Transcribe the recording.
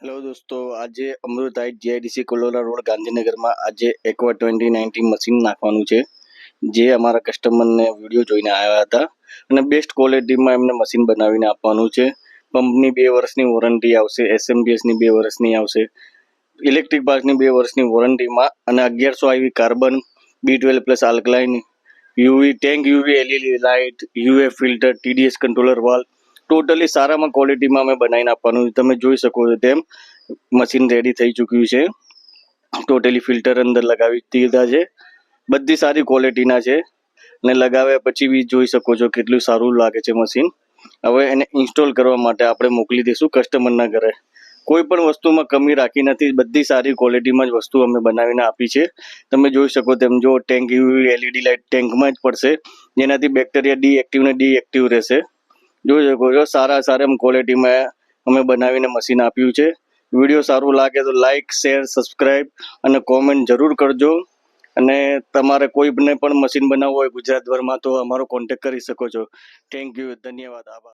Hello દોસ્તો, આજે અમૃતાઇટ GIDC cholera road ગાંધીનગરમાં આજે એક્વા 2019 મશીન નાખવાનું છે, જે અમારા કસ્ટમરને વિડીયો જોઈને આવ્યા હતા અને બેસ્ટ ક્વોલિટીમાં એમને મશીન બનાવીને આપવાનું છે. પંપની 2 વર્ષની વોરંટી આવશે, એસએમબીએસની 2 વર્ષની આવશે, ઇલેક્ટ્રિક પાર્ટની 2 વર્ષની વોરંટીમાં અને 1100 આવી carbon B12 plus alkaline UV tank, UV LED light, UA filter, TDS controller valve totally સારામાં ક્વોલિટીમાં અમે બનાવીને આપવાનું છે. તમે જોઈ શકો છો તેમ મશીન રેડી થઈ ચૂક્યું છે. ટોટલી ફિલ્ટર અંદર લગાવી દીધા છે, બધી સારી ક્વોલિટીના છે અને લગાવ્યા પછી બી જોઈ શકો છો કેટલું સારું લાગે છે મશીન. હવે એને ઇન્સ્ટોલ કરવા માટે આપણે મોકલી દઈશું કસ્ટમરના ઘરે. કોઈ પણ વસ્તુમાં કમી રાખી નથી, બધી સારી ક્વોલિટીમાં જ વસ્તુ અમે બનાવીને આપી છે. તમે જોઈ શકો તેમ જો ટેન્ક યુવી એલઈડી લાઇટ ટેન્કમાં જ પડશે, જેનાથી બેક્ટેરિયા ડીએક્ટિવ રહેશે. જોઈ શકો છો સારા ક્વોલિટીમાં અમે બનાવીને મશીન આપ્યું છે. વિડીયો સારું લાગે તો લાઇક, શેર, સબસ્ક્રાઈબ અને કોમેન્ટ જરૂર કરજો. અને તમારે કોઈને પણ મશીન બનાવવું હોય ગુજરાતભરમાં તો અમારો કોન્ટેક્ટ કરી શકો છો. થેન્ક યુ, ધન્યવાદ, આભાર.